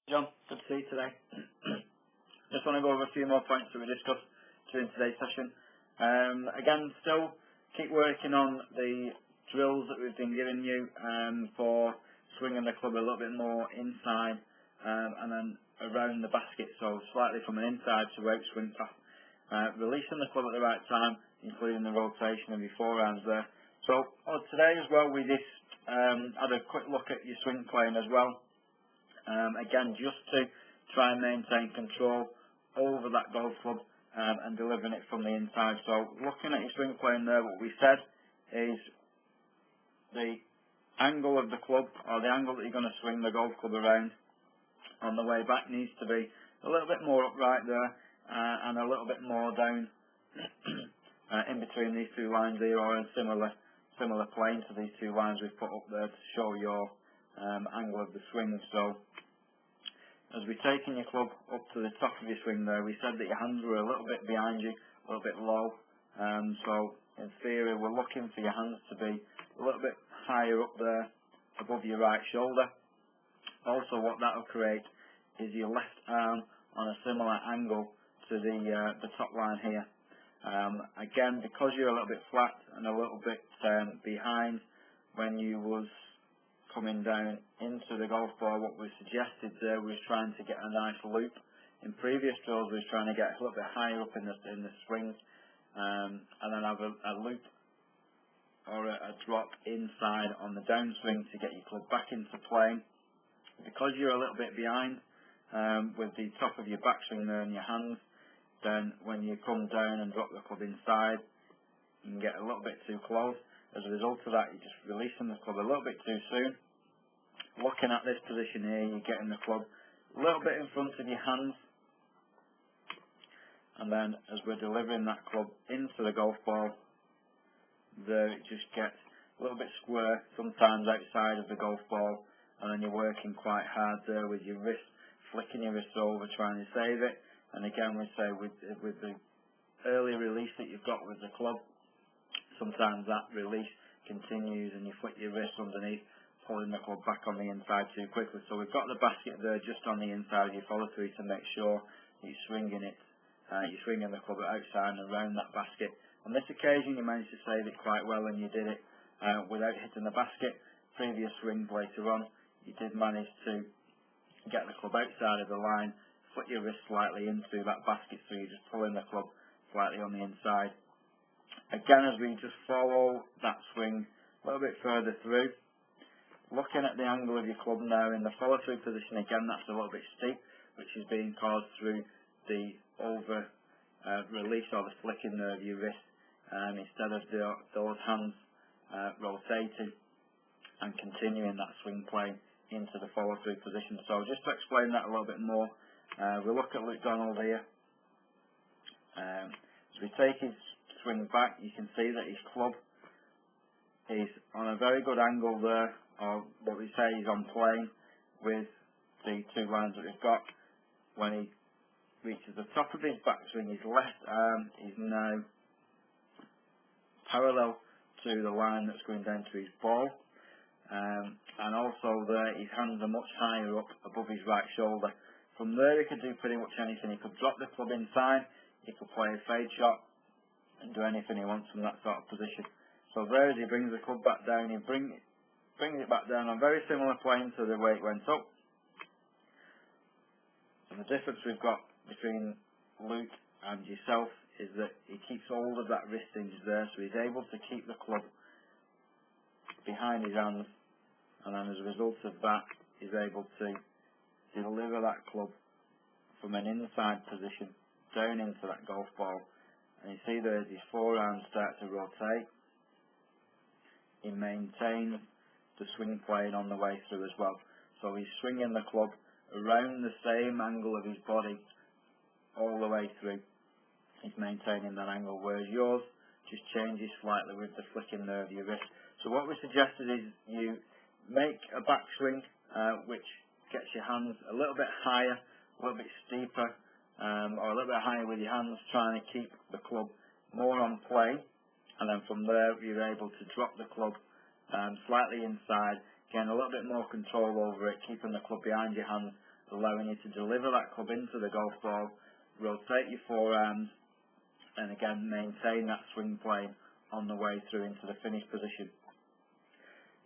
John, good to see you today. Just want to go over a few more points that we discussed during today's session. Again, still keep working on the drills that we've been giving you for swinging the club a little bit more inside and then around the basket, so slightly from an inside to out swing path. Releasing the club at the right time, including the rotation of your forearms there. So today as well, we just had a quick look at your swing plane as well. Again, just to try and maintain control over that golf club and delivering it from the inside. So looking at your swing plane there, what we said is the angle of the club, or the angle that you're going to swing the golf club around on the way back, needs to be a little bit more upright there and a little bit more down in between these two lines here, or a similar plane to these two lines we've put up there to show your angle of the swing. So as we're taking your club up to the top of your swing there, we said that your hands were a little bit behind you, a little bit low. So in theory, we're looking for your hands to be a little bit higher up there above your right shoulder. Also, what that will create is your left arm on a similar angle to the top line here. Again, because you're a little bit flat and a little bit behind when you was coming down into the golf ball, what we suggested there was trying to get a nice loop. In previous drills, we was trying to get a little bit higher up in the swing and then have a loop or a drop inside on the downswing to get your club back into play. Because you're a little bit behind with the top of your backswing there in your hands, then when you come down and drop the club inside, you can get a little bit too close. As a result of that, you're just releasing the club a little bit too soon. Looking at this position here, you're getting the club a little bit in front of your hands, and then as we're delivering that club into the golf ball, there it just gets a little bit square, sometimes outside of the golf ball, and then you're working quite hard there with your wrist, flicking your wrist over, trying to save it. And again, we say with the early release that you've got with the club, sometimes that release continues and you flick your wrist underneath, pulling the club back on the inside too quickly. So we've got the basket there just on the inside of your follow through to make sure you're swinging the club outside and around that basket. On this occasion, you managed to save it quite well, and you did it without hitting the basket. Previous swings later on, you did manage to get the club outside of the line, put your wrist slightly into that basket, so you're just pulling the club slightly on the inside. Again, as we just follow that swing a little bit further through, looking at the angle of your club now in the follow-through position, again, that's a little bit steep, which is being caused through the release or the flicking there of your wrist, instead of those hands rotating and continuing that swing plane into the follow-through position. So just to explain that a little bit more, we look at Luke Donald here. As we take his swing back, you can see that his club is on a very good angle there, or what we say is on plane with the two lines that we've got. When he reaches the top of his backswing, his left arm is now parallel to the line that's going down to his ball, and also there his hands are much higher up above his right shoulder. From there he could do pretty much anything. He could drop the club inside, he could play a fade shot and do anything he wants from that sort of position. So there, as he brings the club back down, he brings it back down on very similar plane to the way it went up. And the difference we've got between Luke and yourself is that he keeps hold of that wrist hinge there, so he's able to keep the club behind his hands, and then as a result of that, he's able to deliver that club from an inside position down into that golf ball. And you see there, as his forearms start to rotate, he maintains the swing plane on the way through as well. So he's swinging the club around the same angle of his body all the way through. He's maintaining that angle, whereas yours just changes slightly with the flicking there of your wrist. So what we suggested is you make a backswing which gets your hands a little bit higher, a little bit steeper, or a little bit higher with your hands, trying to keep the club more on plane, and then from there you're able to drop the club slightly inside, Again, a little bit more control over it, keeping the club behind your hands allowing you to deliver that club into the golf ball, rotate your forearms, and again maintain that swing plane on the way through into the finish position.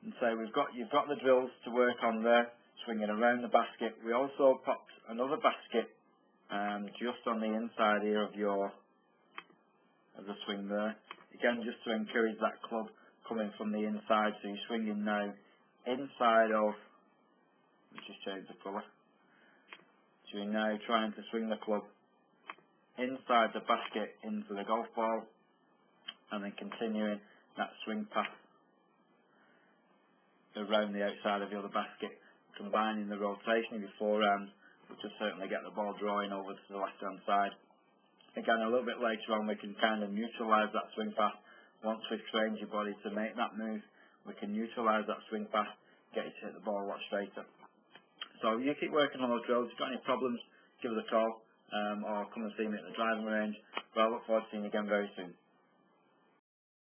And so you've got the drills to work on there, swinging around the basket. We also popped another basket just on the inside here of the swing there. Again, just to encourage that club coming from the inside. So you're swinging now inside of. Let's just change the colour. So you're now trying to swing the club inside the basket into the golf ball, and then continuing that swing path around the outside of the other basket, combining the rotation of your forearms, which will certainly get the ball drawing over to the left hand side. Again, a little bit later on we can kind of neutralise that swing path. Once we've trained your body to make that move, we can neutralise that swing path, get you to hit the ball a lot straighter. So you keep working on those drills. If you've got any problems, give us a call or come and see me at the driving range. But I look forward to seeing you again very soon.